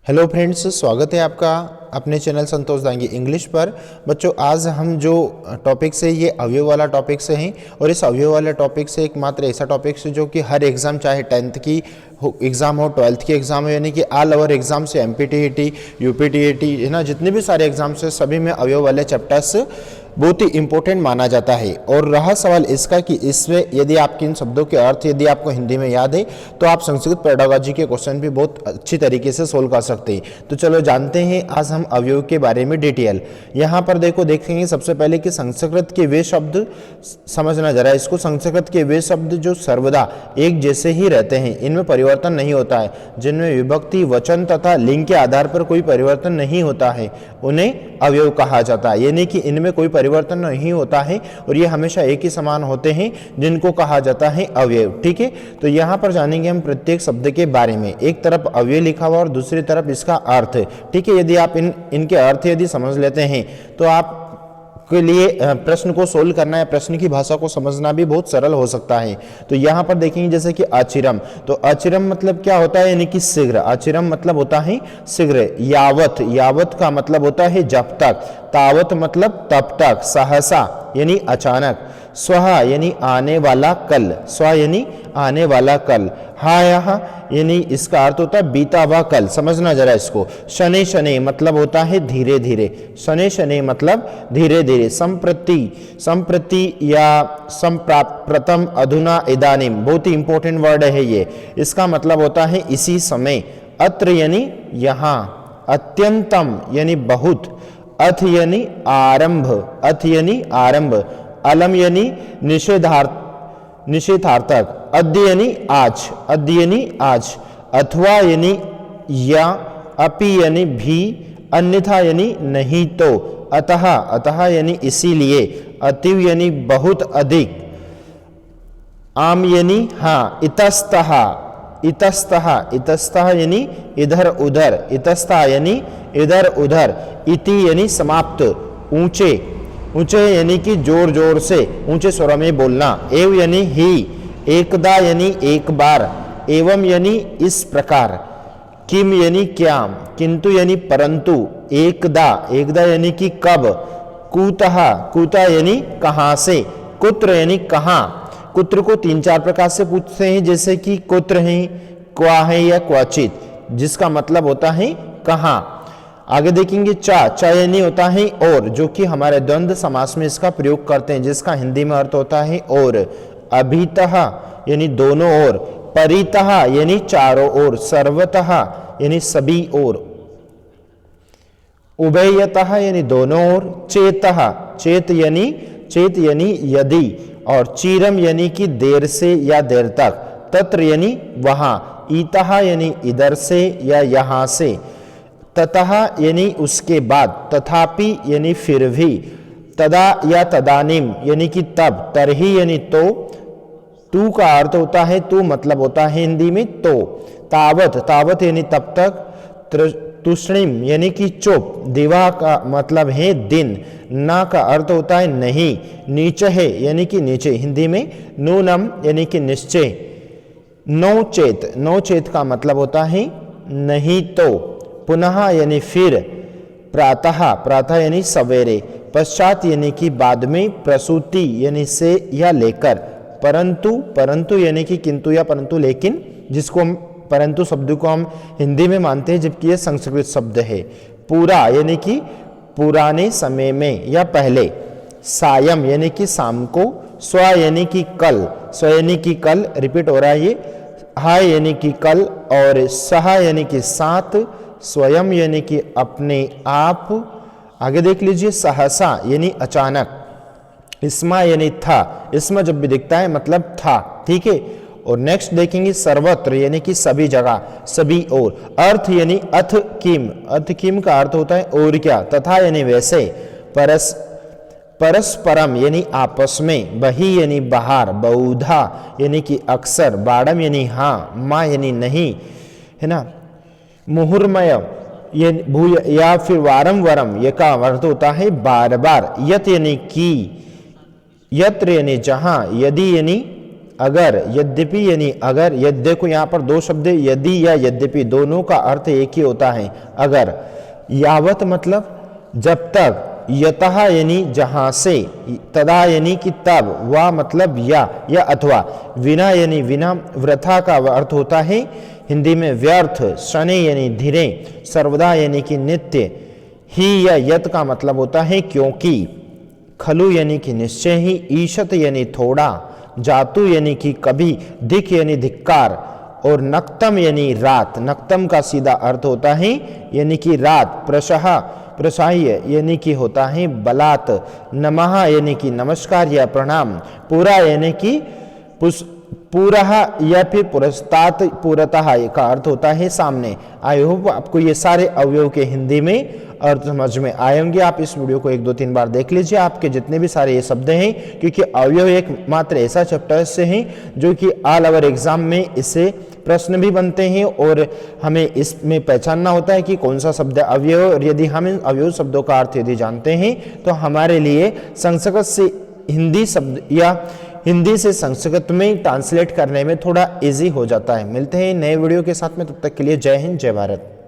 Hello friends, स्वागत है आपका अपने चैनल संतोष दांगी इंग्लिश पर। बच्चों, आज हम जो टॉपिक से ये अवयव वाला टॉपिक से हैं और इस अवयव वाले टॉपिक से एकमात्र ऐसा टॉपिक से जो कि हर एग्ज़ाम, चाहे 10th की एग्ज़ाम हो, 12th की एग्ज़ाम हो, यानी कि ऑल ओवर एग्ज़ाम से MPTET, UPTET है ना, जितने भी सारे एग्जाम से सभी में अवयव वाले चैप्टर्स बहुत ही इंपॉर्टेंट माना जाता है। और रहा सवाल इसका कि इसमें यदि आपके इन शब्दों के अर्थ यदि आपको हिंदी में याद है तो आप संस्कृत पेडागोजी के क्वेश्चन भी बहुत अच्छी तरीके से सोल्व कर सकते हैं। तो चलो जानते हैं आज हम अवयव के बारे में डिटेल। यहाँ पर देखेंगे सबसे पहले कि संस्कृत के वे शब्द समझना जरा इसको। संस्कृत के वे शब्द जो सर्वदा एक जैसे ही रहते हैं, इनमें परिवर्तन नहीं होता है, जिनमें विभक्ति, वचन तथा लिंग के आधार पर कोई परिवर्तन नहीं होता है, उन्हें अवयव कहा जाता है। यानी कि इनमें कोई परिवर्तन नहीं होता है और ये हमेशा एक ही समान होते हैं, जिनको कहा जाता है अवयव। ठीक है, तो यहाँ पर जानेंगे हम प्रत्येक शब्द के बारे में। एक तरफ अवयव लिखा हुआ और दूसरी तरफ इसका अर्थ। ठीक है, यदि आप इनके अर्थ यदि समझ लेते हैं तो आप के लिए प्रश्न को सोल्व करना या प्रश्न की भाषा को समझना भी बहुत सरल हो सकता है। तो यहाँ पर देखेंगे जैसे कि अचिरम, तो अचिरम मतलब क्या होता है, यानी कि शीघ्र। अचिरम मतलब होता है शीघ्र। यावत, यावत का मतलब होता है जब तक। तावत मतलब तब तक। सहसा यानी अचानक। स्वह यानी आने वाला कल, स्व यानी आने वाला कल। हाँ यहाँ यानी इसका अर्थ होता है बीता हुआ कल, समझना जरा इसको। शनि शनि मतलब होता है धीरे धीरे। शनि शनि मतलब धीरे धीरे। संप्रति, संप्रति या संप्राप्रतम, अधुना, इदानीम, बहुत ही इंपॉर्टेंट वर्ड है ये। इसका मतलब होता है इसी समय। अत्र यानी यहाँ। अत्यंतम यानी बहुत। अथ यानी आरंभ, अथ यानी आरंभ। अलम यानी निषेधार्थक। अद्य यानी आज, अद्य यानी आज। अथवा यानी या। अपि यानी भी। अन्यथा यानी नहीं तो। अतः, अतः यानी इसीलिए। अतीव यानी बहुत अधिक। आम यानी हाँ। इतस्तः, इतस्तः, इतस्तः यानी इधर उधर। इतस्तः यानी इधर उधर। इति यानी समाप्त। ऊंचे, ऊंचे यानी कि जोर जोर से, ऊंचे स्वर में बोलना। एव यानी ही। एकदा यानी एक बार। एवं यानी इस प्रकार। किम यानी क्या। किंतु यानी परंतु। एकदा, एकदा यानी कि कब। कुतः, कुतः यानी कहाँ से। कुत्र यानी कहाँ। कुत्र को 3-4 प्रकार से पूछते हैं, जैसे कि कुत्र है, क्वा है या क्वचित, जिसका मतलब होता है कहाँ। आगे देखेंगे चा, चा यानी होता है और, जो कि हमारे द्वंद्व समास में इसका प्रयोग करते हैं, जिसका हिंदी में अर्थ होता है और। अभितः यानी दोनों ओर। परितः यानी चारों ओर। सर्वतः यानी सभी ओर। उभयतः यानी दोनों ओर। चेतः, चेत यानी यदि। और चीरम यानी कि देर से या देर तक। तत्र यानी वहां। ईतः यानी इधर से या यहां से। ततः यानी उसके बाद। तथापि यानी फिर भी। तदा या तदानीम यानी कि तब। तरही यानी तो। तू का अर्थ होता है तू, मतलब होता है हिंदी में तो। तावत, तावत यानी तब तक। तुष्णिम यानी कि चुप। दिवा का मतलब है दिन। ना का अर्थ होता है नहीं। नीचे है यानी कि नीचे, हिंदी में नूनम यानी कि निश्चय। नौचेत, नौचेत का मतलब होता है नहीं तो। पुनः यानी फिर। प्रातः, प्रातः यानी सवेरे। पश्चात यानी कि बाद में। प्रसूति यानी से या लेकर। परंतु, परंतु यानी कि किंतु या परंतु लेकिन, जिसको हम परंतु शब्द को हम हिंदी में मानते हैं, जबकि यह संस्कृत शब्द है। पूरा यानी कि पुराने समय में या पहले। सायं यानी कि शाम को। स्व यानी कि कल, स्व यानी कि कल, रिपीट हो रहा है ये। हाय यानी कि कल। और सह यानी कि साथ। स्वयं यानी कि अपने आप। आगे देख लीजिए सहसा यानी अचानक। इसमा यानी था, इसमें जब भी दिखता है मतलब था। ठीक है, और नेक्स्ट देखेंगे सर्वत्र यानी कि सभी जगह, सभी ओर। अर्थ यानी अथ किम, अथ किम का अर्थ होता है और क्या। तथा यानी वैसे। परस्परम यानी आपस में। बही यानी बाहर। बहुधा यानी कि अक्सर। बाड़म यानी हाँ। माँ यानी नहीं, है ना। मुहुर्मय या फिर वारम वरम, ये का अर्थ होता है बार बार। यत यानी की। यत्र यानी जहां। यदि यानी अगर, यद्यपि यानी अगर, यद्य को यहाँ पर दो शब्द यदि या यद्यपि दोनों का अर्थ एक ही होता है। अगर, यावत मतलब जब तक, यतः यानी जहां से, तदा यानी कि तब, वा मतलब या अथवा, विना यानी बिना, वृथा का अर्थ होता है हिंदी में व्यर्थ, शनै यानी धीरे, सर्वदा यानी कि नित्य, ही या यत का मतलब होता है क्योंकि, खलु यानी कि निश्चय ही, ईशत यानी थोड़ा, जातु यानी कि कभी, धिक यानी धिक्कार, और नक्तम यानी रात। नक्तम का सीधा अर्थ होता है यानी कि रात। प्रशह, प्रशाह्य यानी कि होता है बलात्। नमः यानी कि नमस्कार या प्रणाम। पूरा यानी कि पूरा या फिर पुरस्तात्, पूरतः का अर्थ होता है सामने। आई होप आपको ये सारे अवयव के हिंदी में अर्थ समझ में आए होंगे। आप इस वीडियो को 1-2-3 बार देख लीजिए, आपके जितने भी सारे ये शब्द हैं, क्योंकि अवयव एक मात्र ऐसा चैप्टर से है जो कि ऑल ओवर एग्जाम में इससे प्रश्न भी बनते हैं और हमें इसमें पहचानना होता है कि कौन सा शब्द अवयव, और यदि हम इन अवयव शब्दों का अर्थ यदि जानते हैं तो हमारे लिए संस्कृत से हिंदी शब्द या हिंदी से संस्कृत में ट्रांसलेट करने में थोड़ा इजी हो जाता है। मिलते हैं नए वीडियो के साथ में, तब तक के लिए जय हिंद, जय भारत।